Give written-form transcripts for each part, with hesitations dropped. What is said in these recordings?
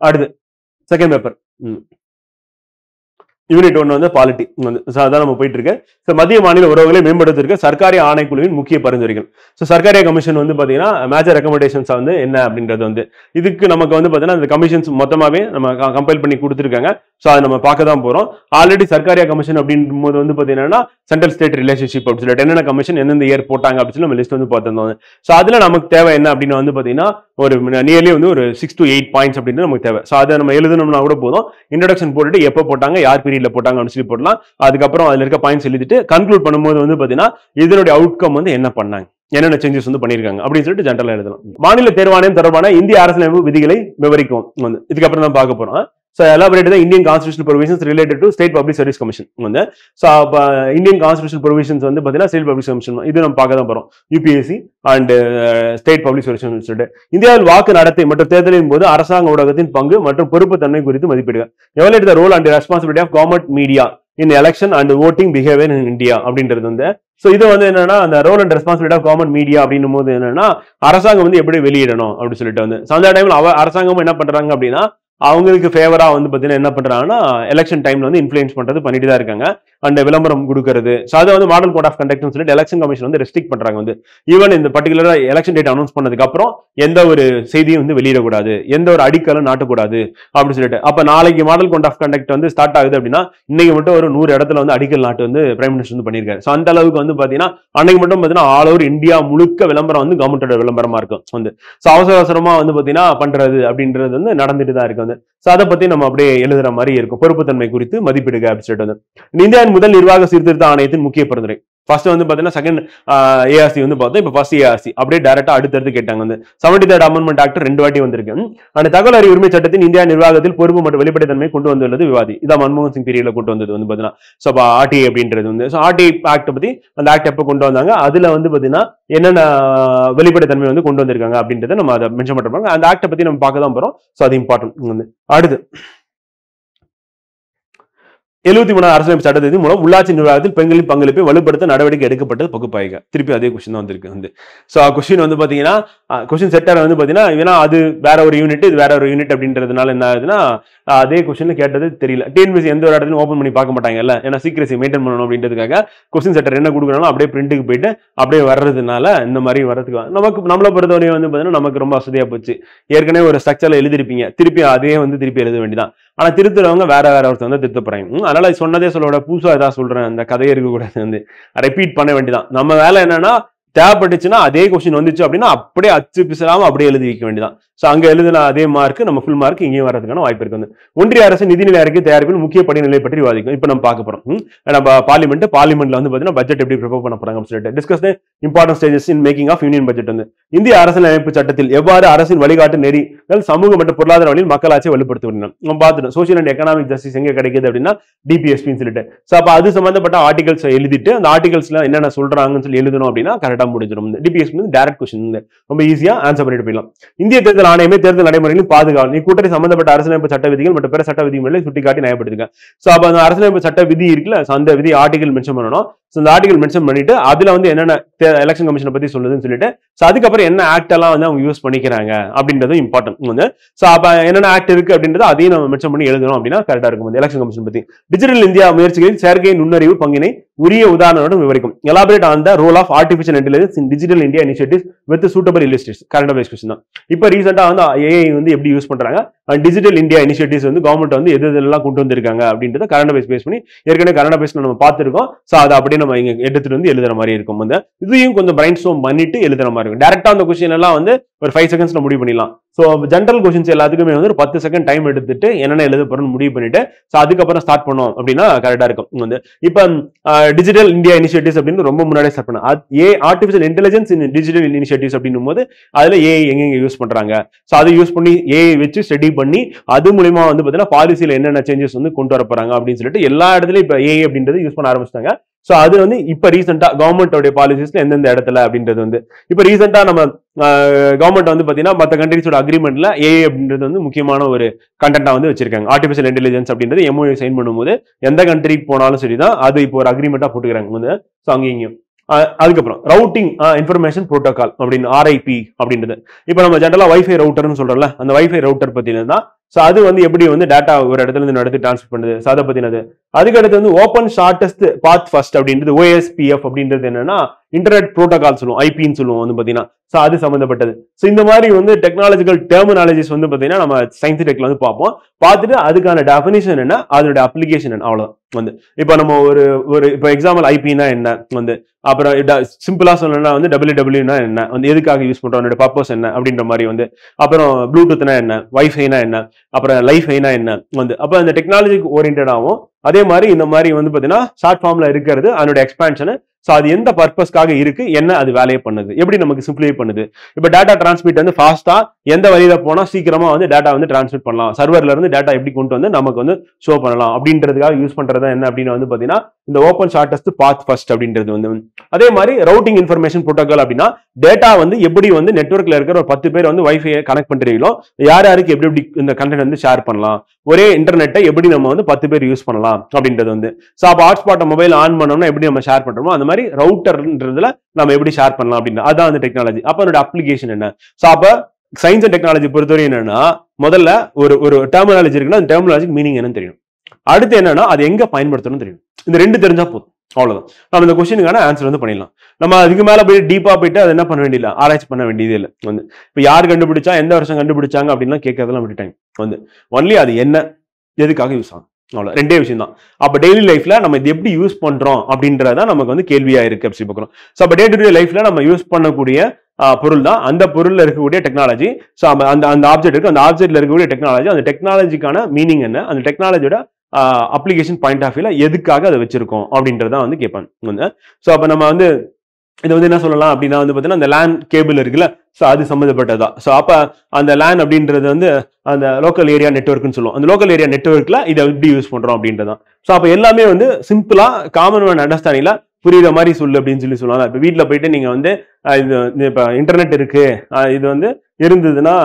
அடுத்து second paper unit 1 வந்து polity அதான் நம்ம போயிட்டு இருக்கு. மத்திய மாநில உறவுகளை மேம்படுத்திருக்க சர்க்காரிய ஆணைக்குழுவின் முக்கிய பரிந்துரைகள். சர்க்காரிய கமிஷன் வந்து பாத்தீங்கன்னா மேஜர் ரெக்கமெண்டேஷன்ஸ் வந்து என்ன அப்படின்றது வந்து இதுக்கு நமக்கு வந்து பாத்தீங்கன்னா இந்த கமிஷன்ஸ் மொத்தமாவே நம்ம கம்பைல் பண்ணி கொடுத்துருக்காங்க. ஸோ அதை நம்ம பார்க்க தான் போறோம். ஆல்ரெடி சர்க்காரிய கமிஷன் அப்படின்ற போது வந்து பாத்தீங்கன்னா சென்ட்ரல் ஸ்டேட் ரிலேஷன்ஷிப் அப்படின்னு சொல்லிட்டு என்னென்ன கமிஷன் எந்தெந்த இயர் போட்டாங்க அப்படின்னு நம்ம லிஸ்ட் வந்து பார்த்துருந்தோம். ஸோ அதுல நமக்கு தேவை என்ன அப்படின்னு வந்து பாத்தீங்கன்னா ஒரு நியர்லி வந்து ஒரு 6 to 8 பாயிண்ட்ஸ் அப்படின்னு நமக்கு தேவை. ஸோ அதை நம்ம எழுதணும்னா கூட போதும். இன்ட்ரோடக்ஷன் போட்டுட்டு எப்போ போட்டாங்க, யார் பீரியட்ல போட்டாங்க அப்படின்னு சொல்லி போடலாம். அதுக்கப்புறம் அதுல இருக்க பாயிண்ட்ஸ் எழுதிட்டு கன்க்ளூட் பண்ணும்போது வந்து பாத்தீங்கன்னா இதனுடைய அவுட்கம் வந்து என்ன பண்ணாங்க, என்னென்ன சேஞ்சஸ் வந்து பண்ணிருக்காங்க அப்படின்னு சொல்லிட்டு ஜெனரலா எழுதலாம். மாநில தேர்வாணையம் தொடர்பான இந்திய அரசியலமைப்பு விதிகளை விவரிக்கும் வந்து இதுக்கப்புறம் தான் பார்க்க போறோம். So elaborate the Indian constitutional provisions related to State Public Service Commission. So Indian constitutional provisions வந்து பாத்தீங்கன்னா State Public Service Commission இது நம்ம பார்க்க தான் போறோம். UPSC and State Public Service Commission. இந்தியாவில் வாக்கு நடத்தை மற்றும் தேர்தலின் போது அரசாங்க ஊடகத்தின் பங்கு மற்றும் பொறுப்பு தன்மை குறித்து மதிப்பிடுக. Evaluate the role and the responsibility of government media in election and voting behavior in India அப்படின்றது வந்து சோ இது வந்து என்னன்னா அந்த role and responsibility of government media அப்படின்னும் போது என்னன்னா அரசாங்கம் வந்து எப்படி வெளியிடணும் அப்படின்னு சொல்லிட்டு வந்து அந்த டைம்ல அரசாங்கம் என்ன பண்றாங்க அப்படின்னா அவங்களுக்கு ஃபேவரா வந்து பாத்தீங்கன்னா என்ன பண்றாங்கன்னா எலெக்ஷன் டைம்ல வந்து இன்ஃபுளுன்ஸ் பண்றது பண்ணிட்டு தான் இருக்காங்க. அண்ட் விளம்பரம் கொடுக்கறது. ஸோ அதை வந்து மாடல் கோட் ஆஃப் கண்டக்ட்னு சொல்லிட்டு எலெக்ஷன் கமிஷன் வந்து ரெஸ்ட்ரிக்ட் பண்றாங்க வந்து ஈவன் இந்த பர்டிகுலரா எலெக்ஷன் டேட் அனௌன்ஸ் பண்ணதுக்கு அப்புறம் எந்த ஒரு செய்தியும் வந்து வெளியிடக்கூடாது, எந்த ஒரு அடிக்கலும் நாட்டக்கூடாது அப்படின்னு சொல்லிட்டு. அப்ப நாளைக்கு மாடல் கோட் ஆஃப் கண்டக்ட் வந்து ஸ்டார்ட் ஆகுது அப்படின்னா இன்னைக்கு மட்டும் ஒரு 100 இடத்துல வந்து அடிக்கல் நாட்டு வந்து பிரைம் மினிஸ்டர் வந்து பண்ணியிருக்காரு. ஸோ அந்த அளவுக்கு வந்து பாத்தீங்கன்னா அன்னைக்கு மட்டும் பாத்தீங்கன்னா ஆல் ஓவர் இந்தியா முழுக்க விளம்பரம் வந்து கவர்மெண்டோட விளம்பரமா இருக்கும் வந்து. ஸோ அவசர அவசரமா வந்து பாத்தீங்கன்னா பண்றது அப்படின்றது வந்து நடந்துட்டு தான் இருக்கு வந்து. ஸோ அதை பத்தி நம்ம அப்படியே எழுதுற மாதிரி இருக்கும். பொறுப்புத்தன்மை குறித்து மதிப்பிடுக அப்படின்னு சொல்லிட்டு வந்து இந்தியாவின் முதல் நிர்வாக சீர்திருத்த ஆணையத்தின் முக்கிய பரிந்துரை. ஃபர்ஸ்ட் வந்து பாத்தீங்கன்னா செகண்ட் ஏஆர்சி வந்து பார்த்தோம். இப்போ ஃபர்ஸ்ட் ஏஆர்சி அப்படியே டைரக்டா அடுத்தடுத்து கேட்டாங்க வந்து 73rd அமெண்ட்மெண்ட் ஆக்ட் 2 வாட்டி வந்திருக்கு. அந்த தகவல் அறிவு உரிமை சட்டத்தின் இந்தியா நிர்வாகத்தில் பொறுப்பு மற்றும் வெளிப்படைத்தன்மை கொண்டு வந்துள்ளது விவாதி. இதான் மன்மோகன் சிங் பீரியட்ல கொண்டு வந்தது வந்து பாத்தீங்கன்னா. ஸோ ஆர்டிஐ அப்படின்றது வந்து ஆர்டிஐ ஆக்ட் பத்தி அந்த ஆக்ட் எப்போ கொண்டு வந்தாங்க, அதுல வந்து பாத்தீங்கன்னா என்னென்ன வெளிப்படைத்தன்மை வந்து கொண்டு வந்திருக்காங்க அப்படின்றத நம்ம அதை மென்ஷன் பண்றோம். அந்த ஆக்டை பத்தி நம்ம பார்க்க தான் போறோம். ஸோ அது இம்பார்ட்டன்ட் வந்து. அடுத்து 73 அரசியலமைப்பு சட்டத்தின் மூலம் உள்ளாட்சி நிர்வாகத்தில் பெண்களின் பங்களிப்பை வலுப்படுத்த நடவடிக்கை எடுக்கப்பட்டது பகுப்பாய்க. திருப்பி அதே கொஸ்டின் தான் வந்திருக்கு வந்து. ஸோ கொஸ்டின் வந்து பாத்தீங்கன்னா கொஸ்டின் செட்டர் வந்து பாத்தீங்கன்னா ஏன்னா அது வேற ஒரு யூனிட், இது வேற ஒரு யூனிட் அப்படின்றதுனால என்ன ஆகுதுன்னா அதே கொஸ்டின் கேட்டது தெரியல. டிஎன்பிஎஸ்சி எந்த ஒரு இடத்துலையும் ஓப்பன் பண்ணி பார்க்க மாட்டாங்கல்ல, ஏன்னா சீக்கிரசி மெயின்டைன் பண்ணணும் அப்படின்றதுக்காக கொஸ்டின் செட்டர் என்ன கொடுக்குறாலும் அப்படியே பிரிண்ட்டுக்கு போயிட்டு அப்படியே வர்றதுனால இந்த மாதிரி வர்றதுக்கு நம்மளை பொறுத்தவரையும் வந்து பாத்தீங்கன்னா நமக்கு ரொம்ப வசதியா போச்சு. ஏற்கனவே ஒரு ஸ்ட்ரக்சர்ல எழுதிருப்பீங்க, திருப்பி அதே வந்து திருப்பி எழுத வேண்டியதான். ஆனா திருத்துறவங்க வேற ஒருத்தர் வந்து திருத்த போறாங்க. அதனால சொன்னதே சொல்லோட புதுசா ஏதாவது சொல்றேன், அந்த கதையே இருக்கக்கூடாது வந்து ரிப்பீட் பண்ண வேண்டியதான். நம்ம வேலை என்னன்னா தேவைப்பட்டுச்சுன்னா அதே கொஸ்டின் வந்துச்சு அப்படின்னா அப்படியே அச்சு பிசலாம அப்படியே எழுதி வைக்க வேண்டியதான். ஸோ அங்க எழுதின அதே மார்க் நம்ம ஃபுல் மார்க் இங்கேயும் வரதுக்கான வாய்ப்பு இருக்கு வந்து. ஒன்றிய அரசு நிதிநிலை அறிக்கை தயாரிப்பில் முக்கிய படிநிலை பற்றி விவாதிக்கும். இப்போ நம்ம பார்க்க போறோம். நம்ம பார்லிமெண்ட்ல வந்து பாத்தீங்கன்னா பட்ஜெட் எப்படி ப்ரிப்பேர் பண்ண போறாங்க அப்படின்னு சொல்லிட்டு discuss important stages in making of union budget வந்து. இந்திய அரசியலமைப்பு சட்டத்தில் எவ்வாறு அரசின் வழிகாட்டு நெறிகள் சமூக மற்றும் பொருளாதார வழியில் மக்களாட்சியை வலுப்படுத்த நம்ம பார்த்துட்டோம். சோசியல் அண்ட் எக்கனாமிக் ஜஸ்டிஸ் எங்க கிடைக்குது அப்படின்னா டிபிஎஸ்பின்னு சொல்லிட்டு. ஸோ அப்ப அது சம்பந்தப்பட்ட ஆர்டிகல்ஸ் எழுதிட்டு அந்த ஆர்டிகல்ஸ்ல என்னென்ன சொல்றாங்கன்னு சொல்லி எழுதணும் அப்படின்னா கரெக்டா முடிஞ்சிடும். டிபிஎஸ்பி டைரக்ட் கொஸ்டின் ரொம்ப ஈஸியா ஆன்சர் பண்ணிட்டு போயிடலாம். இந்திய தேர்தல் ஆணையமே தேர்தல் நடைமுறைகளின் பாதுகாப்பு கூட்டணி சம்பந்தப்பட்ட அரசியலமைப்பு சட்ட விதிகள் மற்றும் பிற சட்ட விதிகளை சுட்டிக்காட்டி நியாயப்படுத்துங்க. சோ அப்ப அந்த அரசியலமைப்பு சட்ட விதி இருக்குல்ல, அந்த விதி ஆர்டிகல் மென்ஷன் பண்ணணும். அந்த ஆர்டிகல் மென்ஷன் பண்ணிட்டு அதுல வந்து என்னென்ன எலெக்ஷன் கமிஷனை பத்தி சொல்லுதுன்னு சொல்லிட்டு அதுக்கப்புறம் என்ன ஆக்ட் எல்லாம் வந்து அவங்க யூஸ் பண்ணிக்கிறாங்க அப்படின்றது இம்பார்ட்டன்ட் வந்து. சோ அப்ப என்னென்ன ஆக்ட் இருக்கு அப்படின்றது அதையும் நம்ம மென்ஷன் பண்ணி எழுதணும் அப்படின்னா கரெக்டா இருக்கும். எலெக்ஷன் கமிஷன் பத்தி டிஜிட்டல் இந்தியா முயற்சிகளில் செயற்கை நுண்ணறிவு பங்கினை உரிய உதாரணத்துடன் விவரிக்கும். Elaborate on the role of artificial intelligence in digital India initiatives with suitable illustration. Current affairs question தான். இப்போ ரீசெண்டா வந்து ஏஐ வந்து எப்படி யூஸ் பண்றாங்க, டிஜிட்டல் இந்தியா இனிஷியேட்டிவ்ஸ் வந்து கவர்மெண்ட் வந்து எது எதெல்லாம் கொண்டு வந்திருக்காங்க அப்படின்றத கரண்ட் அஃபேர்ஸ் பேஸ் பண்ணி ஏற்கனவே கரண்ட் அஃபேர்ஸ்ல நம்ம பார்த்திருக்கோம். சோ அதை அப்படியே நம்ம இங்க எடுத்துட்டு வந்து எழுதுற மாதிரி இருக்கும் வந்து. இதையும் கொஞ்சம் பிரைன் ஸ்டார்ம் பண்ணிட்டு எழுதுற மாதிரி இருக்கும். டைரக்டா அந்த கொஸ்டின் எல்லாம் வந்து ஒரு 5 செகண்ட்ஸ்ல முடிவு பண்ணிடலாம். ஸோ ஜென்ரல் கொஸ்டின்ஸ் எல்லாத்துக்குமே வந்து ஒரு 10 செகண்ட் டைம் எடுத்துட்டு என்னென்ன எழுத போறோம்னு முடிவு பண்ணிட்டு ஸோ அதுக்கப்புறம் ஸ்டார்ட் பண்ணோம் அப்படின்னா கரெக்டா இருக்கும் வந்து. இப்போ டிஜிட்டல் இந்தியா இனிஷியேட்டிவ்ஸ் அப்படின்னு ரொம்ப முன்னாடியே ஸ்டார்ட் பண்ண artificial intelligence in digital initiatives அப்படின்னும் போது அதுல ஏஐ எங்க யூஸ் பண்றாங்க, ஸோ அதை யூஸ் பண்ணி ஏஐ வச்சு ஸ்டடி பண்ணி அது மூலமா வந்து பாத்தீங்கன்னா பாலிசியில என்னென்ன சேஞ்சஸ் வந்து கொண்டு வர போறாங்க அப்படின்னு சொல்லிட்டு எல்லா இடத்துலயும் இப்ப ஏஐ அப்படின்றது யூஸ் பண்ண ஆரம்பிச்சிட்டாங்க. சோ அது வந்து இப்ப ரீசெண்டா கவர்மெண்டோட பாலிசிஸ்ல எந்தெந்த இடத்துல அப்படின்றது வந்து இப்ப ரீசெண்டா நம்ம கவர்மெண்ட் வந்து பாத்தீங்கன்னா மற்ற கண்ட்ரிஸோட அக்ரிமெண்ட்ல ஏஐ அப்படின்றது வந்து முக்கியமான ஒரு கண்டென்ட்டா வந்து வச்சிருக்காங்க. ஆர்டிஃபிஷியல் இன்டெலிஜென்ஸ் அப்படின்றது எம்ஓயு சைன் பண்ணும்போது எந்த கண்ட்ரிக்கு போனாலும் சரிதான் அது இப்போ ஒரு அக்ரிமெண்டா போட்டுக்கிறாங்க வந்து. ஸோ அங்கேயும் அதுக்கப்புறம் ரவுட்டிங் இன்ஃபர்மேஷன் புரோட்டோகால் அப்படின்னு RIP அப்படின்றது. இப்போ நம்ம ஜென்ரலா வைஃபை ரவுட்டர்னு சொல்றோம்ல, அந்த வைஃபை ரவுட்டர் பத்தினா ஸோ அது வந்து எப்படி வந்து டேட்டா ஒரு இடத்துல இருந்து நடத்தி டிரான்ஸ்ஃபர் பண்ணுது, ஸோ அதை பத்தினது. அதுக்கடுத்து வந்து ஓப்பன் ஷார்டஸ்ட் பாத் ஃபர்ஸ்ட் அப்படின்றது OSPF அப்படின்றது என்னன்னா இன்டர்நெட் புரோட்டோகால் சொல்லுவோம், ஐபின்னு சொல்லுவோம் வந்து பாத்தீங்கன்னா. ஸோ அது சம்பந்தப்பட்டது. ஸோ இந்த மாதிரி வந்து டெக்னாலஜிக்கல் டெர்மினாலஜிஸ் வந்து பாத்தீங்கன்னா நம்ம சயின்ஸ் டெக்ல வந்து பார்ப்போம். பார்த்துட்டு அதுக்கான டெஃபினிஷன் என்ன, அதோட அப்ளிகேஷன் என்ன, அவ்வளவுதான் வந்து. இப்போ நம்ம ஒரு இப்போ எக்ஸாம்பிள் ஐபினா என்ன வந்து, அப்புறம் சிம்பிளா சொல்லணும்னா வந்து WWWனா என்ன வந்து, எதுக்காக யூஸ் பண்றோம், அதோட பர்பஸ் என்ன அப்படின்ற மாதிரி வந்து, அப்புறம் ப்ளூடூத்னா என்ன, வைஃபைனா என்ன, அப்புறம் லைஃபைனா என்ன வந்து, அப்போ அந்த டெக்னாலஜிக்கு ஓரியன்டாகவும் அதே மாதிரி இந்த மாதிரி வந்து பாத்தீங்கன்னா ஷார்ட் ஃபார்ம்ல இருக்கிறது அதோட எக்ஸ்பான்ஷன். ஸோ அது எந்த பர்பஸ்க்காக இருக்கு, என்ன அது வேலையை பண்ணுது, எப்படி நமக்கு சிம்பிளிஃபை பண்ணுது. இப்போ டேட்டா டிரான்ஸ்மிட் வந்து ஃபாஸ்டா எந்த வழியில போனா சீக்கிரமா வந்து டேட்டா வந்து டிரான்ஸ்மிட் பண்ணலாம், சர்வர்ல இருந்து டேட்டா எப்படி கொண்டு வந்து நமக்கு வந்து ஷோ பண்ணலாம் அப்படின்றதுக்காக யூஸ் பண்றது என்ன அப்படின்னு வந்து பாத்தீங்கன்னா இந்த ஓப்பன் ஷார்டஸ்ட் பாத் ஃபர்ஸ்ட் அப்படின்றது வந்து. அதே மாதிரி ரவுட்டிங் இன்ஃபர்மேஷன் புரோட்டோகால் அப்படின்னா டேட்டா வந்து எப்படி வந்து நெட்வொர்க்ல இருக்கிற ஒரு 10 பேர் வந்து வைஃபை கனெக்ட் பண்றீங்களோ யார் யாருக்கு எப்படி எப்படி இந்த கண்டென்ட் வந்து ஷேர் பண்ணலாம், ஒரே இன்டர்நெட்டை எப்படி நம்ம வந்து 10 பேர் யூஸ் பண்ணலாம் அப்படின்றது வந்து. ஸோ அப்போ ஹாட்ஸ்பாட்டை மொபைல் ஆன் பண்ணோம்னா எப்படி நம்ம ஷேர் பண்றோமோ அந்த மாதிரி ரவுட்டர்ன்றதுல நம்ம எப்படி ஷேர் பண்ணலாம் அப்படின்னு, அதான் வந்து டெக்னாலஜி. அப்போ அதோட அப்ளிகேஷன் என்ன. ஸோ அப்போ சயின்ஸ் அண்ட் டெக்னாலஜி பொறுத்தவரை என்னன்னா முதல்ல ஒரு டெர்மினாலஜி இருக்குன்னா அந்த டெர்மினாலஜிக்கு மீனிங் என்னன்னு தெரியும். அடுத்து என்னன்னா அது எங்க பயன்படுத்தணும் தெரியும். இந்த ரெண்டு தெரிஞ்சா போதும், அவ்வளவுதான். நம்ம இந்த கொஸ்டினுக்கான ஆன்சர் வந்து பண்ணிடலாம். நம்ம அதுக்கு மேல போய் டீப்பா போயிட்டு அது என்ன பண்ண வேண்டியதில்லை, ஆராய்ச்சி பண்ண வேண்டியது இல்லை வந்து. இப்போ யார் கண்டுபிடிச்சா, எந்த வருஷம் கண்டுபிடிச்சாங்க அப்படின்லாம் கேட்கறதெல்லாம் விட்டுட்டாங்க வந்து. ஒன்லி அது என்ன, எதுக்காக யூஸ் ஆகும், அவ்வளோ ரெண்டே விஷயம் தான். அப்போ டெய்லி லைஃப்ல நம்ம இது எப்படி யூஸ் பண்றோம் அப்படின்றதான் நமக்கு வந்து கேள்வியா இருக்கு அப்படி பார்க்குறோம். ஸோ அப்போ டே டு டே லைஃப்ல நம்ம யூஸ் பண்ணக்கூடிய பொருள் தான் அந்த பொருள்ல இருக்கக்கூடிய டெக்னாலஜி. ஸோ அந்த ஆப்ஜெக்ட் இருக்கு, அந்த ஆப்ஜெக்ட்ல இருக்கக்கூடிய டெக்னாலஜி, அந்த டெக்னாலஜிக்கான மீனிங் என்ன, அந்த டெக்னாலஜியோட அப்ளிகேஷன் பாயிண்ட் ஆஃப் வியூல எதுக்காக அதை வச்சிருக்கோம் அப்படின்றத வந்து கேட்பாங்க. ஸோ அப்போ நம்ம வந்து இது வந்து என்ன சொல்லலாம் அப்படின்னா வந்து பார்த்தீங்கன்னா அந்த லேன் கேபிள் இருக்குல்ல, ஸோ அது சம்மந்தப்பட்டதா. ஸோ அப்போ அந்த லேன் அப்படின்றது வந்து அந்த லோக்கல் ஏரியா நெட்வொர்க்னு சொல்லுவோம். அந்த லோக்கல் ஏரியா நெட்வொர்க்ல இதை எப்படி யூஸ் பண்றோம் அப்படின்றதான். ஸோ அப்போ எல்லாமே வந்து சிம்பிளா காமன் மேன் அண்டர்ஸ்டாண்டிங்ல புரியுற மாதிரி சொல்லு அப்படின்னு சொல்லுவாங்க. இப்போ வீட்டில் போயிட்டு நீங்க வந்து இது இப்போ இன்டர்நெட் இருக்கு, இது வந்து இருந்ததுன்னா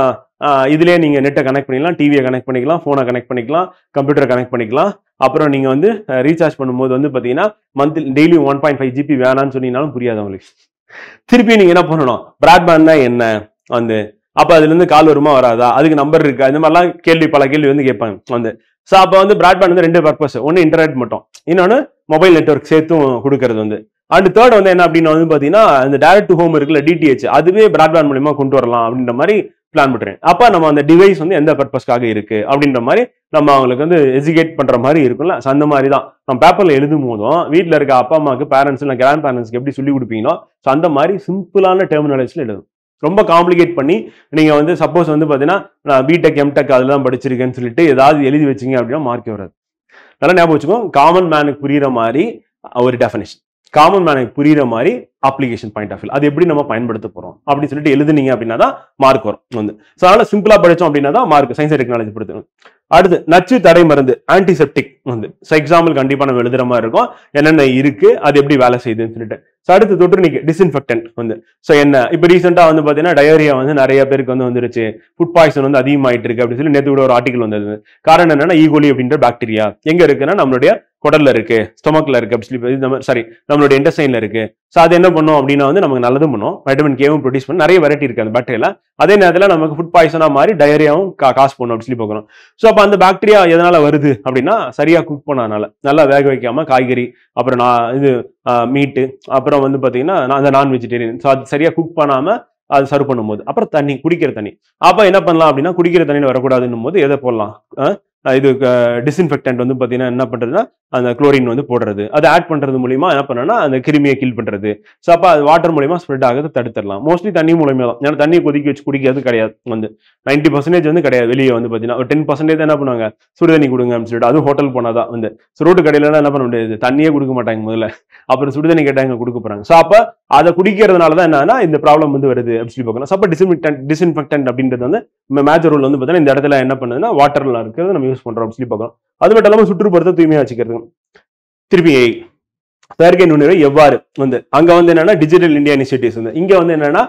இதுலயே நீங்க நெட்டை கனெக்ட் பண்ணிக்கலாம், டிவியை கனெக்ட் பண்ணிக்கலாம், போனை கனெக்ட் பண்ணிக்கலாம், கம்ப்யூட்டரை கனெக்ட் பண்ணிக்கலாம். அப்புறம் நீங்க வந்து ரீசார்ஜ் பண்ணும்போது வந்து பாத்தீங்கன்னா மந்த்லி டெய்லி 1.5 GB வேணாம்னு சொன்னீங்கன்னாலும் புரியாது உங்களுக்கு. திருப்பி நீங்க என்ன பண்ணணும், பிராட்பேண்ட்னா என்ன வந்து, அப்ப அதுல இருந்து கால் வருமா வராதா, அதுக்கு நம்பர் இருக்கா, இந்த மாதிரிலாம் பல கேள்வி வந்து கேட்பாங்க வந்து. ஸோ அப்போ வந்து பிராட்பேண்ட் வந்து ரெண்டு பர்பஸ், ஒன்று இன்டர்நெட் மட்டும், இன்னொன்று மொபைல் நெட்வொர்க் சேர்த்தும் கொடுக்கறது வந்து. அண்ட் தேர்ட் வந்து என்ன அப்படின்னு வந்து பாத்தீங்கன்னா இந்த டைரக்ட் டு ஹோம் இருக்குல்ல DTH, அதுவே பிராட்பேண்ட் மூலியமா கொண்டு வரலாம் அப்படின்ற மாதிரி பிளான் பண்றேன். அப்ப நம்ம அந்த டிவைஸ் வந்து எந்த பர்பஸ்க்காக இருக்கு அப்படின்ற மாதிரி நம்ம அவங்களுக்கு வந்து எஜுகேட் பண்ற மாதிரி இருக்கும்ல. அந்த மாதிரி தான் நம்ம பேப்பர்ல எழுதும் போதும் வீட்டில் இருக்க அப்பா அம்மாவுக்கு, பேரண்ட்ஸ் இல்லை கிராண்ட் பேரண்ட்ஸ்க்கு எப்படி சொல்லி கொடுப்பீங்களோ ஸோ அந்த மாதிரி சிம்பிளான டெர்மினாலஜில எழுதும். ரொம்ப காம்ப்ளிகேட் பண்ணி நீங்க வந்து சப்போஸ் வந்து பாத்தீங்கன்னா நான் பிடெக் எம்டெக் அதெல்லாம் படிச்சிருக்கேன்னு சொல்லிட்டு ஏதாவது எழுதி வச்சிங்க அப்படின்னா மார்க்கே வராது. நல்லா ஞாபகம் வச்சுக்கோ, காமன் மேனுக்கு புரியுற மாதிரி ஒரு டெஃபினேஷன், காமன் மேனுக்கு புரியுற மாதிரி அப்ளிகேஷன் பாயிண்ட் ஆஃப் வியூ, அது எப்படி நம்ம பயன்படுத்த போறோம் அப்படின்னு சொல்லிட்டு எழுதுனீங்க அப்படின்னா தான் மார்க் வரும் வந்து. ஸோ அதனால சிம்பிளா படிச்சோம் அப்படின்னா தான் மார்க் சயின்ஸ் அண்ட் டெக்னாலஜி பொறுத்து. அடுத்து நச்சு தடை மருந்து ஆன்டிசெப்டிக் வந்து. ஸோ எக்ஸாம்பிள் கண்டிப்பா நம்ம எழுதுற மாதிரி இருக்கும், என்னென்ன இருக்கு அது எப்படி வேலை செய்யுதுன்னு சொல்லிட்டு. ஸோ அடுத்து தொற்று நீக்கி டிஸ்இன்ஃபெக்டன்ட் வந்து. ஸோ என்ன இப்போ ரீசெண்டா வந்து பாத்தீங்கன்னா டயரியா வந்து நிறைய பேருக்கு வந்து வந்துருச்சு, ஃபுட் பாய்சன் வந்து அதிகமாயிட்டு இருக்கு அப்படின்னு சொல்லி நேற்று கூட ஒரு ஆர்டிகல் வந்தது. காரணம் என்னன்னா ஈகோலி அப்படின்ற பாக்டீரியா எங்க இருக்குன்னா நம்மளுடைய குடல்ல இருக்கு, ஸ்டொமக்ல இருக்கு அப்படி சொல்லி, சாரி நம்மளுடைய இன்டெஸ்டைன்ல இருக்கு. ஸோ அது என்ன பண்ணும் அப்படின்னா வந்து நமக்கு நல்லதும் பண்ணும், வைட்டமின் கேவும் ப்ரொடியூஸ் பண்ண நிறைய வெரைட்டி இருக்கு அந்த பாக்டீரியால. அதே நேரத்தில் நமக்கு ஃபுட் பாய்சனா மாதிரி டயரியாவும் காசு பண்ணும் அப்படி சொல்லி பார்க்கணும். ஸோ அப்போ அந்த பாக்டீரியா எதனால வருது அப்படின்னா சரியா குக் பண்ணனால, நல்லா வேக வைக்காம காய்கறி, அப்புறம் இது மீட்டு, அப்புறம் வந்து பாத்தீங்கன்னா அந்த நான் வெஜிடேரியன், ஸோ அது சரியா குக் பண்ணாம அது சர்வ் பண்ணும்போது, அப்புறம் தண்ணி, குடிக்கிற தண்ணி. அப்ப என்ன பண்ணலாம் அப்படின்னா குடிக்கிற தண்ணியில் வரக்கூடாதுன்னும் போது எதை போடலாம், இது டிஸ்இன்ஃபெக்டன்ட் வந்து பாத்தீங்கன்னா என்ன பண்றதுன்னா அந்த குளோரின் வந்து போடுறது, அதை ஆட் பண்றது மூலியமா என்ன பண்ணா அந்த கிருமியை கில் பண்றது. ஸோ அப்ப அது வாட்டர் மூலியமா ஸ்ப்ரெட் ஆகுது தடுத்துடலாம். மோஸ்ட்லி தண்ணி மூலியமா தான், ஏன்னா தண்ணியை கொதிக்க வச்சு குடிக்கிறது கிடையாது வந்து 90% வந்து கிடையாது. வெளியே வந்து பாத்தீங்கன்னா ஒரு 10% என்ன பண்ணுவாங்க, சுடு தண்ணி கொடுங்க அப்படின்னு சொல்லிட்டு, அதுவும் ஹோட்டல் போனாதான் வந்து. ரோட்டு கடையில என்ன பண்ண முடியாது, தண்ணியே கொடுக்க மாட்டாங்க முதல்ல, அப்புறம் சுடுதண்ணி கேட்டாங்க கொடுக்க போறாங்க. ஸோ அப்ப அதை குடிக்கிறதுனாலதான் என்னன்னா இந்த ப்ராப்ளம் வந்து வருது அப்படின்னு சொல்லி பார்க்கணும். ஸோ அப்ப டிஸ்இன்ஃபெக்டன்ட் அப்படின்றது வந்து மேஜர் ரோல் வந்து பாத்தீங்கன்னா இந்த இடத்துல என்ன பண்ணுதுன்னா வாட்டர்ல இருக்கிறது நம்ம யூஸ் பண்றோம் சொல்லி பார்க்கணும். அது மட்டும் இல்லாம சுற்றுப்புறத்தை தூய்மையா வச்சுக்கிறது. திருப்பி செயற்கை நுண்ணறிவு எவ்வாறு வந்து அங்க வந்து என்னன்னா டிஜிட்டல் இந்தியா இனிஷியேட்டிவ்ஸ் வந்து, இங்க வந்து என்னன்னா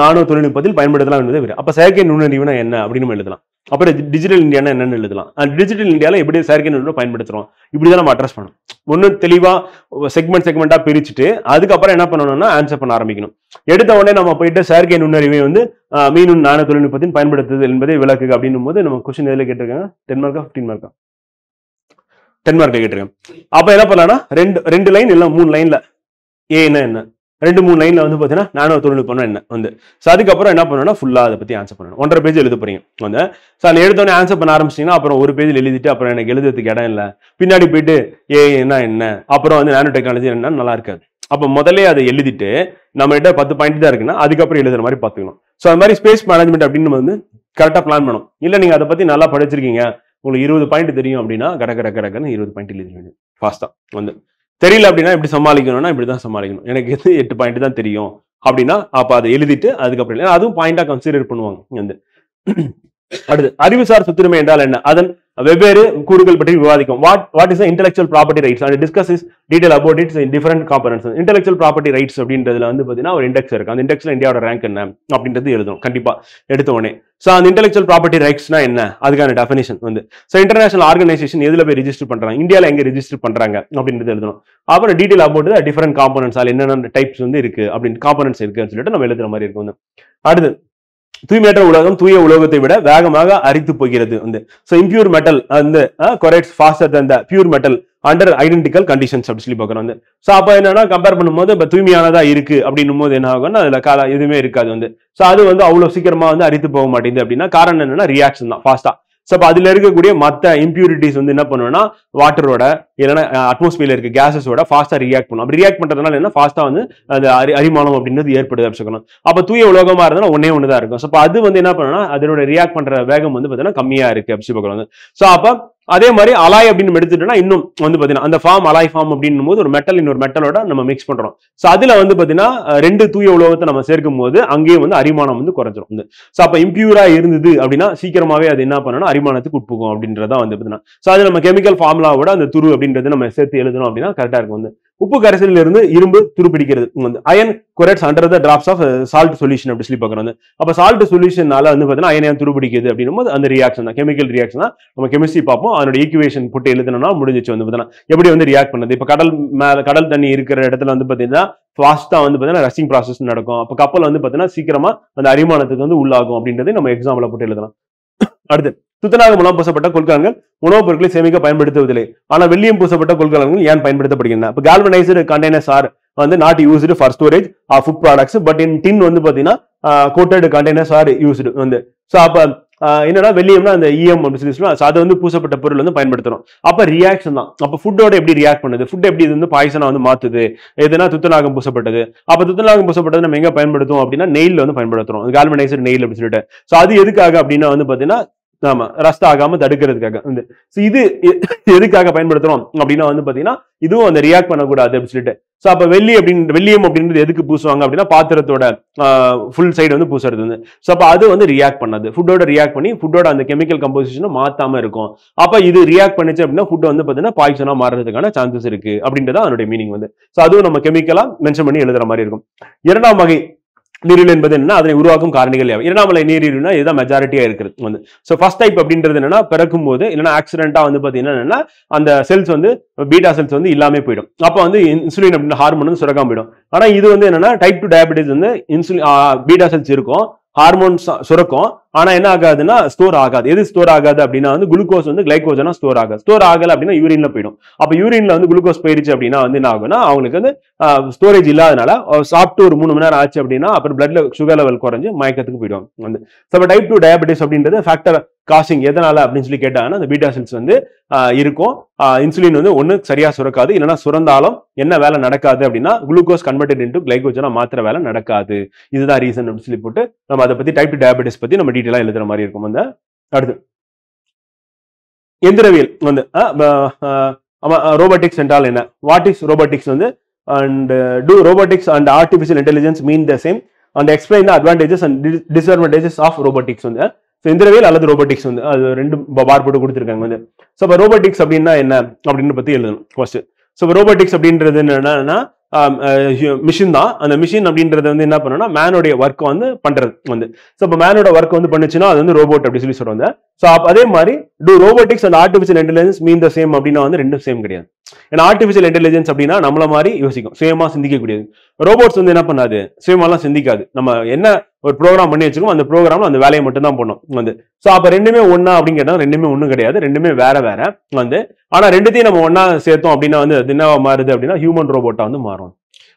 நானோ தொழில்நுட்பத்தில் பயன்படுத்தலாம் என்பதை விட. அப்ப செயற்கை நுண்ணறிவுனா என்ன அப்படின்னு நம்ம எழுதலாம். அப்புறம் டிஜிட்டல் இந்தியானா என்னன்னு எழுதலாம். டிஜிட்டல் இந்தியாவில் எப்படி செயற்கை நுண்ணறிவை பயன்படுத்துறோம், இப்படிதான் நம்ம அட்ரஸ் பண்ணணும். ஒன்று தெளிவா செக்மெண்டா பிரிச்சுட்டு அதுக்கப்புறம் என்ன பண்ணணும்னா ஆன்சர் பண்ண ஆரம்பிக்கணும். எடுத்த உடனே நம்ம போயிட்டு செயற்கை நுண்ணறிவை வந்து மீண்டும் நானோ தொழில்நுட்பத்தின் பயன்படுத்துது என்பதை விளக்குக அப்படின்னும் போது நம்ம கொஸ்டின் எதில் கேட்டிருக்காங்க, 10 மார்க்கா 15 மார்க்கா? 10 மார்க் கேட்டிருக்காங்க. அப்ப என்ன பண்ணலாம்னா ரெண்டு லைன் இல்ல 3 லைன்ல ஏன்னா என்ன, 2-3 லைன்ல வந்து பாத்தீங்கன்னா நானோ தொழில்நுட்பம் என்ன வந்து. ஸோ அதுக்கப்புறம் என்ன பண்ணணும்னா ஃபுல்லா அதை பத்தி ஆன்சர் பண்ணணும். 1.5 பேஜ் எழுத போறீங்க வந்து. ஸோ அதை எடுத்தோடனே ஆன்சர் பண்ண ஆரம்பிச்சிங்கன்னா அப்புறம் ஒரு பேஜில் எழுதிட்டு அப்புறம் எனக்கு எழுதுறதுக்கு இடம் இல்லை, பின்னாடி போயிட்டு என்ன அப்புறம் வந்து நானோ டெக்னாலஜி என்ன நல்லா இருக்காது. அப்போ முதல்ல அதை எழுதிட்டு நம்ம கிட்ட 10 பாயிண்ட் தான் இருக்குன்னா அதுக்கப்புறம் எழுதுற மாதிரி பார்த்துக்கணும். ஸோ அது மாதிரி ஸ்பேஸ் மேனேஜ்மெண்ட் அப்படின்னு வந்து கரெக்டாக பிளான் பண்ணணும். இல்லை நீங்க அதை பத்தி நல்லா படிச்சிருக்கீங்க, உங்களுக்கு 20 பாயிண்ட் தெரியும் அப்படின்னா கடற்கன்னு 20 பாயிண்ட் எழுதிடுவீங்க ஃபாஸ்டா வந்து. தெரியல அப்படின்னா எப்படி சமாளிக்கணும்னா இப்படிதான் சமாளிக்கணும். எனக்கு 8 பாயிண்ட் தான் தெரியும் அப்படின்னா அப்ப அதை எழுதிட்டு அதுக்கப்புறம் அதுவும் பாயிண்டா கன்சிடர் பண்ணுவாங்க வந்து. அடுத்து அறிவுசார் சொத்துரிமை என்றால் என்ன, அதன் வெவ்வேறு கூறுகள் பற்றி விவாதிக்கும். What is intellectual property rights and discuss is detail about its in different components. Intellectual property rights அப்படின்றதுல வந்து பாத்தீங்கன்னா ஒரு இண்டெக்ஸ் இருக்கு. அந்த இண்டெக்ஸ்ல இந்தியாவோட ரேங்க் என்ன அப்படின்றது எழுதணும் கண்டிப்பா எடுத்த உடனே. ஸோ அந்த இன்டெலக்சுவல் ப்ராப்பர்ட்டி ரைட்ஸ்னா என்ன, அதுக்கான டெஃபினேஷன் வந்து. ஸோ இன்டர்நேஷனல் ஆர்கனைசேஷன் எதுல போய் ரிஜிஸ்டர் பண்றாங்க, இந்தியாவில் எங்க ரிஜிஸ்டர் பண்றாங்க அப்படின்றது எழுதணும். அப்புறம் டீடைல் அபவுட் டிஃபரெண்ட் காம்பனன்ட்ஸ், அதில் என்னென்ன டைப்ஸ் வந்து இருக்கு அப்படின்னு காம்பனன்ட்ஸ் இருக்குன்னு சொல்லிட்டு நம்ம எழுதுற மாதிரி இருக்கும். அடுத்து தூய்மையற்ற உலகம் தூய உலகத்தை விட வேகமாக அரித்து போகிறது வந்து. ஸோ இம்பியூர் மெட்டல் வந்து corrodes faster than the pure metal under identical conditions அப்படி சொல்லி பார்க்கணும் வந்து. ஸோ அப்போ என்னன்னா கம்பேர் பண்ணும்போது இப்போ தூய்மையானதா இருக்கு அப்படின்னும் போது என்ன ஆகும்னா அதுல எதுவுமே இருக்காது வந்து. ஸோ அது வந்து அவ்வளவு சீக்கிரமா வந்து அரித்து போக மாட்டேங்குது அப்படின்னா காரணம் என்னன்னா ரியாக்ஷன் தான் ஃபாஸ்டா. ஸோ அப்போ அதுல இருக்கக்கூடிய மற்ற இம்பியூரிட்டிஸ் வந்து என்ன பண்ணுவோம்னா வாட்டரோட இல்லைன்னா அட்மாஸ்பியர்ல இருக்க கேசஸோட ஃபாஸ்டா ரியாக்ட் பண்ணும். அப்படி ரியாக்ட் பண்றதுனால என்ன ஃபாஸ்டா வந்து அது அரிமானம் அப்படின்றது ஏற்படுது அப்படின்னு சொல்லணும். அப்ப தூய உலகமா இருந்தா ஒன்னே தான் இருக்கும். ஸோ அப்ப அது வந்து என்ன பண்ணணும்னா அதனோட ரியாக்ட் பண்ற வேகம் வந்து பாத்தீங்கன்னா கம்மியா இருக்கு அப்படி பார்க்கலாம். ஸோ அப்ப அதே மாதிரி அலாய் அப்படின்னு எடுத்துட்டோம்னா இன்னும் வந்து பாத்தீங்கன்னா அந்த ஃபார்ம் அலாய் ஃபார்ம் அப்படின்னும் போது ஒரு மெட்டல் இன்னொரு மெட்டலோட நம்ம மிக்ஸ் பண்றோம். ஸோ அதுல வந்து பாத்தீங்கன்னா 2 தூய உலோகத்தை நம்ம சேர்க்கும் போது அங்கேயும் வந்து அரிமானம் வந்து குறைஞ்சிரும் வந்து. ஸோ அப்ப இம்பியூரா இருந்தது அப்படின்னா சீக்கிரமாவே அது என்ன பண்ணணும் அரிமானத்துக்கு உட்புகும் அப்படின்றதா வந்து பாத்தீங்கன்னா. ஸோ அது நம்ம கெமிக்கல் ஃபார்முலாவோட அந்த துரு அப்படின்றது நம்ம சேர்த்து எழுதணும் அப்படின்னா கரெக்டா இருக்கும் வந்து. உப்பு கரைசலில் இருந்து இரும்பு துருப்பிடிக்கிறது வந்து. Iron corrodes under the drops of salt solution அப்படி சொல்லி பார்க்கணும். அப்ப சால்ட் சொல்யூஷனால வந்து பாத்தீங்கன்னா அயன் துருப்பிடிக்குது அப்படின்னும் போது அந்த ரியாக்ஷன் தான் கெமிக்கல் ரியாக்ஷன் தான். நம்ம கெமிஸ்ட்ரி பார்ப்போம், அதோட ஈக்குவேஷன் போட்டு எழுதணும்னா முடிஞ்சிச்சு வந்து பாத்தீங்கன்னா எப்படி வந்து ரியாக்ட் பண்ணுது. இப்ப கடல் தண்ணி இருக்கிற இடத்துல வந்து பாத்தீங்கன்னா ஃபாஸ்டா வந்து பாத்தீங்கன்னா ரஷிங் ப்ராசஸ் நடக்கும். அப்ப கப்பல் வந்து பாத்தீங்கன்னா சீக்கிரமா அந்த அரிமானத்துக்கு வந்து உள்ளாகும் அப்படின்றது நம்ம எக்ஸாம்பிள் போட்டு எழுதலாம். அடுத்து துத்தநாகம் மூலம் பூசப்பட்ட கொள்கலன்கள் உணவுப் பொருட்களை சேமிக்க பயன்படுத்துவதில்லை, ஆனால் வெள்ளியம் பூசப்பட்ட கொள்கலன்கள் ஏன் பயன்படுத்தப்படுகின்றன. இப்போ கால்வனைஸ்டு கண்டெய்னர்ஸ் ஆர் வந்து not used for storage of food products but in tin வந்து பாத்தீங்கன்னா கோட்டட் கண்டெய்னர்ஸ் ஆர் யூஸ்டு வந்து. ஸோ அப்ப என்னன்னா வெள்ளியம்னா அந்த இஎம் அப்படின்னு சொல்லி அது வந்து பூசப்பட்ட பொருள் வந்து பயன்படுத்துறோம். அப்ப ரியாக்ஷன் தான். அப்ப ஃபுட்டோட எப்படி ரியாக்ட் பண்ணுது, ஃபுட் எப்படி இது வந்து பாய்சனா வந்து மாத்துது, எதுனா துத்தநாகம் பூசப்பட்டது. அப்ப துத்தநாகம் பூசப்பட்டது நம்ம எங்க பயன்படுத்தும் அப்படின்னா நெய்ல வந்து பயன்படுத்துறோம், கால்வனைஸ்டு நெயில் அப்படின்னு சொல்லிட்டு. ஸோ அது எதுக்காக அப்படின்னா வந்து பாத்தீங்கன்னா ஆமா ரஸ்ட் ஆகாம தடுக்கிறதுக்காக வந்து. இது எதுக்காக பயன்படுத்துறோம் அப்படின்னா வந்து பாத்தீங்கன்னா இதுவும் அந்த ரியாக்ட் பண்ணக்கூடாது அப்படின்னு சொல்லிட்டு. ஸோ அப்ப வெள்ளியம் அப்படின்றது எதுக்கு பூசுவாங்க அப்படின்னா பாத்திரத்தோட ஃபுல் சைடு வந்து பூசுறது வந்து. ஸோ அப்ப அது வந்து ரியாக்ட் பண்ணது ஃபுட்டோட ரியாக்ட் பண்ணி ஃபுட்டோட அந்த கெமிக்கல் கம்போசிஷனும் மாத்தாம இருக்கும். அப்ப இது ரியாக்ட் பண்ணிச்சு அப்படின்னா ஃபுட் வந்து பாத்தீங்கன்னா பாய்சனா மாறுறதுக்கான சான்சஸ் இருக்கு அப்படின்றத அதனுடைய மீனிங் வந்து. ஸோ அதுவும் நம்ம கெமிக்கலா மென்ஷன் பண்ணி எழுதுற மாதிரி இருக்கும். 2ஆம் வகை நீரிழிவு என்பது என்ன, அதனை உருவாக்கும் காரணிகள் யாவை. 2ஆம் வகை நீரிழிவுனா இதுதான் மெஜாரிட்டியா இருக்கிறது வந்து. ஸோ ஃபர்ஸ்ட் டைப் அப்படின்றது என்னன்னா பிறக்கும் போது இல்லைன்னா ஆக்சிடென்டா வந்து பாத்தீங்கன்னா அந்த செல்ஸ் வந்து பீட்டா செல்ஸ் வந்து இல்லாம போயிடும். அப்ப வந்து இன்சுலின் அப்படின்ற ஹார்மோன் வந்து சுரக்காம போயிடும். ஆனா இது வந்து என்னன்னா டைப் 2 டயபெட்டிஸ் வந்து இன்சுலின் பீட்டா செல்ஸ் இருக்கும், ஹார்மோன் சுரக்கும், ஆனா என்ன ஆகாதுன்னா ஸ்டோர் ஆகாது. எது ஸ்டோர் ஆகாது அப்படின்னா வந்து குளுக்கோஸ் வந்து கிளைகோஜனா ஸ்டோர் ஆகாது. ஸ்டோர் ஆகல அப்படின்னா யூரின்ல போயிடும். அப்ப யூரின்ல வந்து குளுக்கோஸ் போயிருச்சு அப்படின்னா வந்து என்ன ஆகும்னா அவங்களுக்கு வந்து ஸ்டோரேஜ் இல்லாதனால சாப்பிட்டு ஒரு 3 மணி நேரம் ஆச்சு அப்படின்னா அப்புறம் பிளட்ல சுகர் லெவல் குறைஞ்சு மயக்கத்துக்கு போயிடுவாங்க வந்து. டைப் 2 டயபெட்டிஸ் அப்படின்றது ஃபேக்டர் காசிங் எதனால அப்படின்னு சொல்லி கேட்டாங்கன்னா அந்த பீட்டா செல்ஸ் வந்து இருக்கும். இன்சுலின் வந்து ஒண்ணு சரியா சுரக்காது, இல்லைன்னா சுரந்தாலும் என்ன வேலை நடக்காது அப்படின்னா குளுக்கோஸ் கன்வெர்டட் இன்டு கிளைகோஜனா மாத்திர வேலை நடக்காது. இதுதான் ரீசன் அப்படின்னு சொல்லி போட்டு நம்ம அதை பத்தி டைப் 2 டயபெட்டிஸ் பத்தி நம்ம டீட்டெயிலா எழுதுற மாதிரி இருக்கும் வந்து. அடுத்து எந்திரவியல் வந்து ரோபோட்டிக்ஸ் என்றால் என்ன, வாட் இஸ் ரோபோட்டிக்ஸ் வந்து and do robotics and artificial intelligence mean the same and explain the advantages and disadvantages of robotics வந்து. ஸோ எந்திரவியல் அல்லது ரோபோட்டிக்ஸ் வந்து அது 2 பார் போட்டு கொடுத்துருக்காங்க வந்து. ஸோ இப்போ ரோபோட்டிக்ஸ் அப்படின்னா என்ன அப்படின்னு பத்தி எழுதணும் ஃபர்ஸ்ட். ஸோ ரோபோட்டிக்ஸ் அப்படின்றது என்னன்னா மிஷின் தான். அந்த மிஷின் அப்படின்றது வந்து என்ன பண்ணுன்னா மேனோடைய ஒர்க் வந்து பண்றது வந்து. ஸோ இப்போ மேனோட ஒர்க் வந்து பண்ணுச்சுன்னா அது வந்து ரோபோட் அப்படி சொல்லி சொல்றாங்க. ஸோ அதே மாதிரி do robotics and artificial intelligence mean the same அப்படின்னா வந்து ரெண்டும் சேம் கிடையாது. ஏன்னா ஆர்டிஃபிஷியல் இன்டெலிஜென்ஸ் அப்படின்னா நம்மள மாதிரி யோசிக்கும், சுயமா சிந்திக்கக்கூடியது. ரோபோட்ஸ் வந்து என்ன பண்ணாது, சுயமாலாம் சிந்திக்காது. நம்ம என்ன ஒரு ப்ரோக்ராம் பண்ணி வச்சிருக்கோம், அந்த ப்ரோக்ராம்ல அந்த வேலையை மட்டும் தான் பண்ணும் வந்து. ஸோ அப்ப ரெண்டுமே ஒன்னா அப்படின்னு கேட்டா ரெண்டுமே ஒன்றும் கிடையாது, ரெண்டுமே வேற வேற வந்து. ஆனா ரெண்டுத்தையும் நம்ம ஒன்னா சேர்த்தோம் அப்படின்னா வந்து அது என்னவா மாறுது அப்படின்னா ஹியூமன் ரோபோட்டா வந்து மாறும்.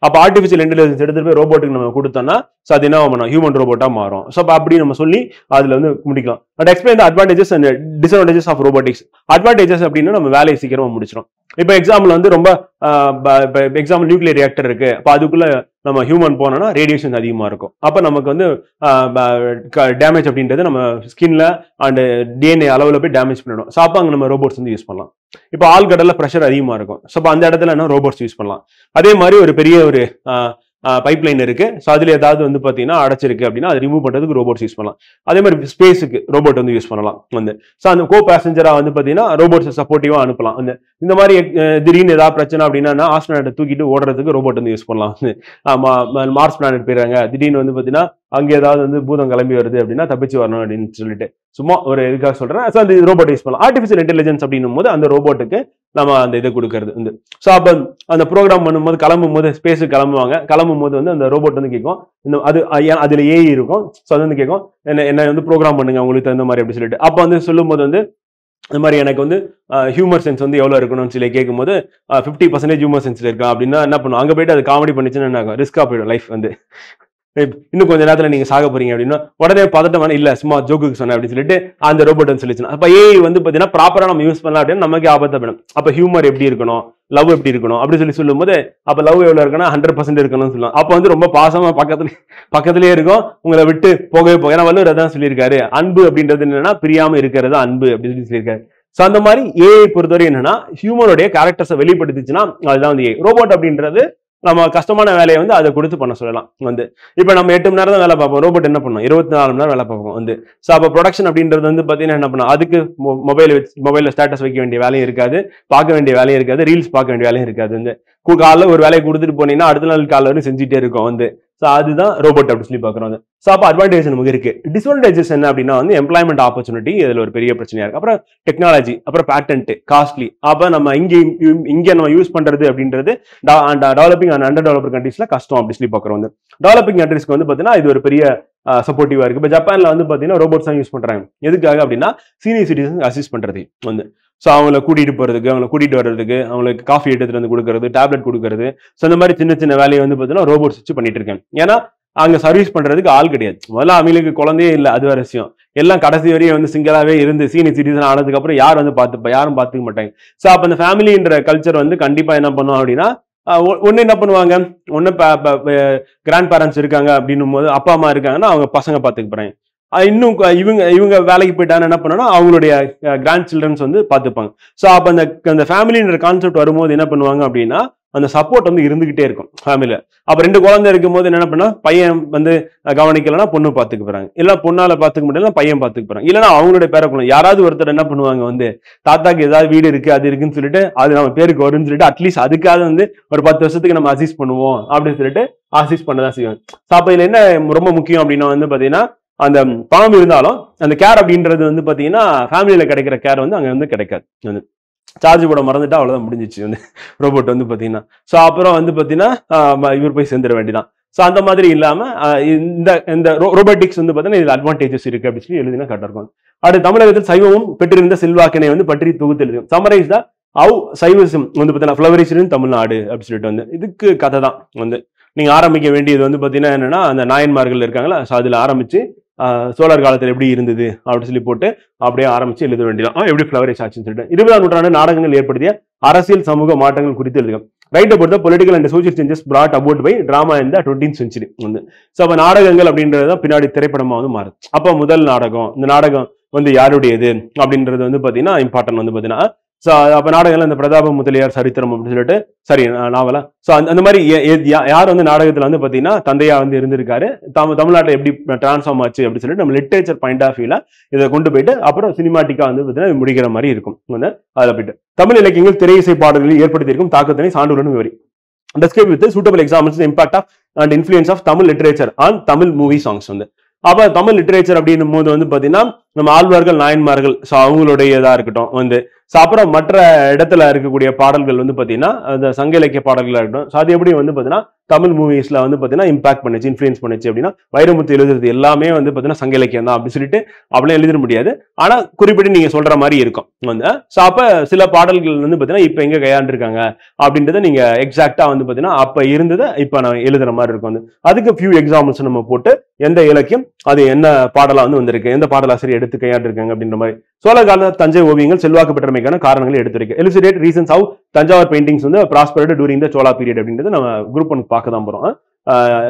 அப்ப ஆர்டிஃபிஷியல் இன்டெலிஜென்ஸ் எடுத்துட்டு போய் ரோபோட்டுக்கு நம்ம கொடுத்தோம்னா ஸோ அது என்ன பண்ணும், ஹியூமன் ரோபோட்டா மாறும். ஸோ அப்ப அப்படி நம்ம சொல்லி அதுல வந்து முடிக்கலாம். But explain the advantages and disadvantages of robotics. Advantages அப்படின்னா நம்ம வேலையை சீக்கிரமா முடிச்சிடும். இப்போ எக்ஸாம்பிள் வந்து ரொம்ப எக்ஸாம்பிள் நியூக்ளியர் ரியாக்டர் இருக்கு, அப்போ அதுக்குள்ள நம்ம ஹியூமன் போனோம்னா ரேடியேஷன் அதிகமா இருக்கும். அப்ப நமக்கு வந்து டேமேஜ் அப்படின்றது நம்ம ஸ்கின்ல அண்ட் டிஎன்ஏ அளவுல போய் டேமேஜ் பண்ணிடும். ஸோ அப்போ அங்கே நம்ம ரோபோட்ஸ் வந்து யூஸ் பண்ணலாம். இப்போ ஆழ்கடல்ல ப்ரெஷர் அதிகமா இருக்கும், ஸோ அப்போ அந்த இடத்துல என்ன ரோபோட்ஸ் யூஸ் பண்ணலாம். அதே மாதிரி ஒரு பெரிய ஒரு பைப் லைன் இருக்கு, ஸோ அதுல ஏதாவது வந்து பாத்தீங்கன்னா அடைச்சிருக்கு அப்படின்னா அதை ரிமூவ் பண்றதுக்கு ரோபோட்ஸ் யூஸ் பண்ணலாம். அதே மாதிரி ஸ்பேஸுக்கு ரோபோட் வந்து யூஸ் பண்ணலாம் வந்து. ஸோ அந்த கோ பேசஞ்சரா வந்து பாத்தீங்கன்னா ரோபோட்ஸ் சப்போர்ட்டிவா அனுப்பலாம் வந்து. இந்த மாதிரி திடீர்னு ஏதாவது பிரச்சனை அப்படின்னா ஆஸ்ட்ரோநாட்டை தூக்கிட்டு ஓடுறதுக்கு ரோபோட் வந்து யூஸ் பண்ணலாம் வந்து. மார்ஸ் பிளானட் போயிடுறாங்க, திடீர்னு வந்து பாத்தீங்கன்னா அங்கே ஏதாவது வந்து பூதம் கிளம்பி வருது அப்படின்னா தப்பிச்சு வரணும் அப்படின்னு சொல்லிட்டு சும்மா ஒரு இதுக்காக சொல்றேன். ஸோ அந்த ரோபோட் யூஸ் பண்ணலாம். ஆர்டிஃபிஷியல் இன்டெலிஜென்ஸ் அப்படின்னும் போது அந்த ரோபோட்டுக்கு நம்ம அந்த இதை கொடுக்கறது வந்து. ஸோ அப்போ அந்த ப்ரோக்ராம் பண்ணும்போது கிளம்பும் போது ஸ்பேஸுக்கு கிளம்பும் போது வந்து அந்த ரோபோட் வந்து கேட்கும், இந்த அது அதுல ஏஐ இருக்கும். ஸோ அது வந்து கேட்கும் என்ன வந்து ப்ரோக்ராம் பண்ணுங்க உங்களுக்கு தகுந்த மாதிரி அப்படி சொல்லிட்டு. அப்போ வந்து சொல்லும் போது வந்து இந்த மாதிரி எனக்கு வந்து ஹியூமர் சென்ஸ் வந்து எவ்வளவு இருக்கணும்னு சொல்லி கேட்கும்போது 50% ஹியூமர் சென்ஸ் இருக்கா அப்படின்னா என்ன பண்ணும், அங்கே போயிட்டு அது காமெடி பண்ணிச்சுன்னா என்ன ஆகும், ரிஸ்கா போயிடும் லைஃப் வந்து. இன்னும் கொஞ்ச நேரத்துல நீங்க சாக போறீங்க அப்படின்னா உடனே பதட்டம் இல்ல சும்மா ஜோக்குக்கு சொன்னேன் அப்படின்னு சொல்லிட்டு அந்த ரோபோட் வந்து சொல்லிச்சுன்னா அப்ப ஏஐ வந்து பாத்தீங்கன்னா ப்ராப்பரா நம்ம யூஸ் பண்ணலாம் அப்படின்னு நமக்கு ஆபத்தை வேணும். அப்ப ஹியூமர் எப்படி இருக்கணும், லவ் எப்படி இருக்கணும் அப்படி சொல்லும் போது அப்ப லவ் எவ்வளவு இருக்குன்னா 100% இருக்கணும்னு சொல்லலாம். அப்ப வந்து ரொம்ப பாசமா பக்கத்திலேயே இருக்கும், உங்களை விட்டு போகவே போக. ஏன்னா வள்ளுவர் அதான் சொல்லியிருக்காரு, அன்பு அப்படின்றது என்னன்னா பிரியாம இருக்கிறது அன்பு அப்படின்னு சொல்லியிருக்காரு. சோ அந்த மாதிரி ஏஐ பொறுத்தவரை என்னன்னா ஹியூமனுடைய கேரக்டர்ஸை வெளிப்படுத்திச்சுன்னா அதுதான் வந்து ஏஐ. ரோபோட் அப்படின்றது நம்ம கஷ்டமான வேலையை வந்து அதை கொடுத்து பண்ண சொல்லலாம் வந்து. இப்ப நம்ம 8 மணி நேரம் தான் வேலை பார்ப்போம், ரோபோட் என்ன பண்ணும் 24 மணி நேரம் வேலை பார்ப்போம் வந்து. ஸோ அப்போ ப்ரொடக்ஷன் அப்படின்றது வந்து பாத்தீங்கன்னா என்ன பண்ணும், அதுக்கு மொபைல்ல ஸ்டேட்டஸ் வைக்க வேண்டிய வேலையும் இருக்காது, பார்க்க வேண்டிய வேலையும் இருக்காது, ரீல்ஸ் பார்க்க வேண்டிய வேலையும் இருக்காது வந்து. காலைல ஒரு வேலையை கொடுத்துட்டு போனீங்கன்னா அடுத்த நாள் காலைல வரைக்கும் செஞ்சுட்டே இருக்கும் வந்து. ஸோ அதுதான் ரோபோட் அப்படின்னு சொல்லி பார்க்குறோம். ஸோ அப்போ அட்வான்டேஜ் நமக்கு இருக்கு. டிஸ்அட்வான்டேஜஸ் என்ன அப்படின்னா வந்து எம்ப்ளாய்மெண்ட் ஆப்பர்ச்சுனிட்டி இதுல ஒரு பெரிய பிரச்சனையா இருக்கு. அப்புறம் டெக்னாலஜி, அப்புறம் பேட்டன்ட் காஸ்ட்லி. அப்போ நம்ம இங்க நம்ம யூஸ் பண்றது அப்படின்றது டெவலப்பிங் அண்ட் அண்டர் டெவலப்டு கண்ட்ரீஸ்ல கஷ்டம் அப்படின்னு சொல்லி பார்க்குறோம் வந்து. டெவலப்பிங் கண்ட்ரீஸ்க்கு வந்து பாத்தீங்கன்னா இது ஒரு பெரிய சப்போர்ட்டிவா இருக்கு. இப்போ ஜப்பான்ல வந்து பாத்தீங்கன்னா ரோபோட்ஸ் தான் யூஸ் பண்றாங்க. எதுக்காக அப்படின்னா சீனியர் சிட்டிசன் அசிஸ்ட் பண்றது வந்து. ஸோ அவங்களை கூட்டிட்டு போறதுக்கு, அவங்களை கூட்டிட்டு வர்றதுக்கு, அவங்களுக்கு காஃபி எடுத்துட்டு வந்து கொடுக்கறது, டேப்லெட் கொடுக்கறது, ஸோ இந்த மாதிரி சின்ன சின்ன வேலையை வந்து பாத்தீங்கன்னா ரோபோட்ஸ் வச்சு பண்ணிட்டு இருக்காங்க. ஏன்னா அங்க சர்வீஸ் பண்றதுக்கு ஆள் கிடையாது. முதல்ல அவங்களுக்கு குழந்தையே இல்லை, அது வேற விஷயம். எல்லாம் கடைசி வரையும் வந்து சிங்கிளாவே இருந்து சீனியர் சிட்டிசன் ஆனதுக்கு அப்புறம் யார் வந்து யாரும் பார்த்துக்க மாட்டாங்க. ஸோ அப்ப அந்த ஃபேமிலின்ற கல்ச்சர் வந்து கண்டிப்பா என்ன பண்ணுவோம் அப்படின்னா ஒண்ணு என்ன பண்ணுவாங்க, ஒண்ணு கிராண்ட் பேரண்ட்ஸ் இருக்காங்க அப்படின்னும் போது அப்பா அம்மா இருக்காங்கன்னா அவங்க பசங்க பார்த்துக்க போறாங்க. இன்னும் இவங்க வேலைக்கு போயிட்டாங்கன்னா என்ன பண்ணனா அவங்களுடைய கிராண்ட் சில்ட்ரன்ஸ் வந்து பார்த்துப்பாங்க. ஸோ அப்ப அந்த ஃபேமிலின்ற கான்செப்ட் வரும்போது என்ன பண்ணுவாங்க அப்படின்னா அந்த சப்போர்ட் வந்து இருந்துகிட்டே இருக்கும் ஃபேமிலியில. அப்ப 2 குழந்தை இருக்கும் போது என்ன பண்ணா பையன் வந்து கவனிக்கலன்னா பொண்ணு பாத்துக்க போறாங்க, இல்ல பொண்ணால பாத்துக்க முடியல பையன் பாத்துக்க போறாங்க, இல்லன்னா அவங்களுடைய பேர குழந்தை யாராவது ஒருத்தர் என்ன பண்ணுவாங்க வந்து தாத்தாக்கு ஏதாவது வீடு இருக்கு அது இருக்குன்னு சொல்லிட்டு அது நம்ம பேருக்கு வரும்னு சொல்லிட்டு அட்லீஸ்ட் அதுக்காக வந்து ஒரு 10 வருஷத்துக்கு நம்ம அசிஸ்ட் பண்ணுவோம் அப்படின்னு சொல்லிட்டு அசிஸ்ட் பண்ணதான் செய்வாங்க. ஸோ அப்ப இதுல என்ன ரொம்ப முக்கியம் அப்படின்னா வந்து பாத்தீங்கன்னா அந்த பணம் இருந்தாலும் அந்த கேர் அப்படின்றது வந்து பாத்தீங்கன்னா ஃபேமிலியில கிடைக்கிற கேர் வந்து அங்க வந்து கிடைக்காது. சார்ஜ் போட மறந்துட்டா அவ்வளவுதான் முடிஞ்சிச்சு வந்து ரோபோட் வந்து பாத்தீங்கன்னா. ஸோ அப்புறம் வந்து பாத்தீங்கன்னா இவர் போய் சேர்ந்துட வேண்டியதான். ஸோ அந்த மாதிரி இல்லாம இந்த ரோபோட்டிக்ஸ் வந்து பாத்தீங்கன்னா இதுல அட்வான்டேஜஸ் இருக்கு அப்படின்னு சொல்லி எழுதினா கரெக்டா இருக்கும். அடுத்து தமிழகத்தில் சைவமும் பெற்றிருந்த செல்வாக்கினை வந்து பற்றி தொகுத்து எழுதும். சமரைஸ் தான் சைவசம் வந்து பாத்தீங்கன்னா ஃபிளவரிஷன் தமிழ்நாடு அப்படின்னு சொல்லிட்டு வந்து இதுக்கு கதை தான் வந்து. நீங்க ஆரம்பிக்க வேண்டியது வந்து பாத்தீங்கன்னா என்னன்னா அந்த நாயன்மார்கள் இருக்காங்களா, அதுல ஆரம்பிச்சு சோழர் காலத்தில் எப்படி இருந்தது அப்படின்னு சொல்லி போட்டு அப்படியே ஆரம்பிச்சு எழுத வேண்டியதான் எப்படி ஃபிளவரிஷ் ஆச்சுன்னு சொல்லிட்டு. 20ஆம் நூற்றாண்டு நாடகங்கள் ஏற்படுத்திய அரசியல் சமூக மாற்றங்கள் குறித்து எழுதுக. Right about the political and social changes brought about by drama in the 20th century வந்து. ஸோ அப்ப நாடகங்கள் அப்படின்றது தான் பின்னாடி திரைப்படமா வந்து மாறுது. அப்ப முதல் நாடகம், இந்த நாடகம் வந்து யாருடையது அப்படின்றது வந்து பாத்தீங்கன்னா இம்பார்ட்டன்ட் வந்து பாத்தீங்கன்னா. ஸோ அப்ப நாடகங்கள்ல இந்த பிரதாப முதலியார் சரித்திரம் அப்படின்னு சொல்லிட்டு சரி நாவலா. ஸோ அந்த மாதிரி யார் வந்து நாடகத்துல வந்து பாத்தீங்கன்னா தந்தையா வந்து இருந்திருக்காரு, தமிழ்நாட்டில் எப்படி டிரான்ஸ்ஃபார்ம் ஆச்சு அப்படின்னு சொல்லிட்டு நம்ம லிட்டரேச்சர் பாயிண்ட் ஆஃப் வியூல இதை கொண்டு போயிட்டு அப்புறம் சினிமாட்டிக்கா வந்து பாத்தீங்கன்னா முடிக்கிற மாதிரி இருக்கும் வந்து. அதில் போயிட்டு தமிழ் இலக்கியங்கள் திரை இசை பாடல்களில் ஏற்படுத்தியிருக்கும் தாக்கத்தினை சான்றுடன் விவரி. describe with suitable examples the impact of and influence of Tamil literature on Tamil movie songs வந்து. அப்ப தமிழ் லிட்டரேச்சர் அப்படின்னும் போது வந்து பாத்தீங்கன்னா நம்ம ஆழ்வார்கள் நாயன்மார்கள் ஸோ அவங்களுடையதா இருக்கட்டும் வந்து அப்புறம் மற்ற இடத்துல இருக்கக்கூடிய பாடல்கள் வந்து பாத்தீங்கன்னா அந்த சங்க இலக்கிய பாடல்களா இருக்கட்டும். ஸோ அது எப்படி வந்து பாத்தீங்கன்னா தமிழ் மூவிஸ்ல வந்து பாத்தீங்கன்னா இம்பாக்ட் பண்ணுச்சு, இன்ஃபுளுன்ஸ் பண்ணுச்சு அப்படின்னா வைரமுத்து எழுதுறது எல்லாமே வந்து பாத்தீங்கன்னா சங்க இலக்கியம் தான் அப்படின்னு சொல்லிட்டு அப்படிலாம் எழுதிட முடியாது. ஆனா குறிப்பிட்டு நீங்க சொல்ற மாதிரி இருக்கும் வந்து. ஸோ அப்ப சில பாடல்கள் வந்து பாத்தீங்கன்னா இப்ப எங்க கையாண்டிருக்காங்க அப்படின்றத நீங்க எக்ஸாக்டா வந்து பாத்தீங்கன்னா அப்ப இருந்ததை இப்ப நான் எழுதுற மாதிரி இருக்கும் வந்து. அதுக்கு ஃபியூ எக்ஸாம்பிள்ஸ் நம்ம போட்டு எந்த இலக்கியம் அது என்ன பாடலா வந்து வந்திருக்கு, எந்த பாடலாசிரியர் எடுத்து கையாண்டிருக்காங்க அப்படின்ற மாதிரி. சோழ கால தஞ்சை ஓவியங்கள் செல்வாக்கு பெற்றமைக்கான காரணங்களை எடுத்துரைக்க elucidate reasons have Thanjavur paintings வந்து ப்ராஸ்பர்ட் டூரிங் த சோழா பீரியட் அப்படின்றது நம்ம குரூப் ஒன் பார்க்க தான் போறோம்.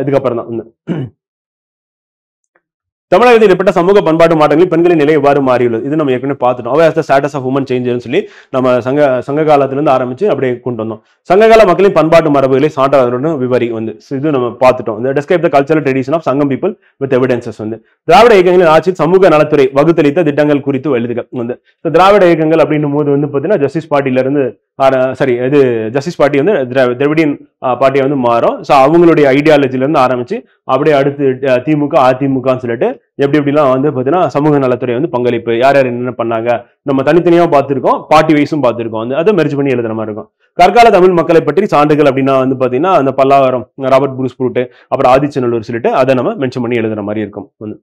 இதுக்கப்புறம் தான் தமிழகத்தில் ஏற்பட்ட சமூக பண்பாட்டு மாற்றங்களில் பெண்களின் நிலை எவ்வாறு மாறியுள்ளது இது நம்ம ஏற்கனவே பார்த்துட்டோம். அவை as the status of women changes சொல்லி நம்ம சங்க காலத்திலிருந்து ஆரம்பிச்சு அப்படியே கொண்டு வந்தோம். சங்ககால மக்களின் பண்பாட்டு மரபுகளை சான்றாளருடன் விவரி வந்து இது நம்ம பார்த்துட்டோம். இந்த describe the cultural tradition of சங்கம் people with evidences வந்து திராவிட இயக்கங்களின் ஆட்சியில் சமூக நலத்துறை வகுத்தளித்த திட்டங்கள் குறித்து எழுதுக வந்து. திராவிட இயக்கங்கள் அப்படின்னும் போது வந்து பார்த்தீங்கன்னா ஜஸ்டிஸ் பார்ட்டில இருந்து இது ஜஸ்டிஸ் பார்ட்டி வந்து திராவிடியன் பார்ட்டியை வந்து மாறும். ஸோ அவங்களுடைய ஐடியாலஜில இருந்து ஆரம்பிச்சு அப்படியே அடுத்து திமுக அதிமுகன்னு சொல்லிட்டு எப்படி எப்படிலாம் வந்து பார்த்தீங்கன்னா சமூக நலத்துறை வந்து பங்களிப்பு யார் யார் என்னென்ன பண்ணாங்க நம்ம தனித்தனியாக பார்த்துருக்கோம், பார்ட்டி வைஸும் பார்த்துருக்கோம் வந்து அதை மெர்ஜ் பண்ணி எழுதுற மாதிரி இருக்கும். கற்கால தமிழ் மக்களை பற்றி சான்றுகள் அப்படின்னா வந்து பார்த்தீங்கன்னா அந்த பல்லாவரம் ராபர்ட் புரூஸ் ப்ரூட் அப்புறம் ஆதிச்சநல்லூர் சொல்லிட்டு அதை நம்ம மென்ஷன் பண்ணி எழுதுற மாதிரி இருக்கும் வந்து.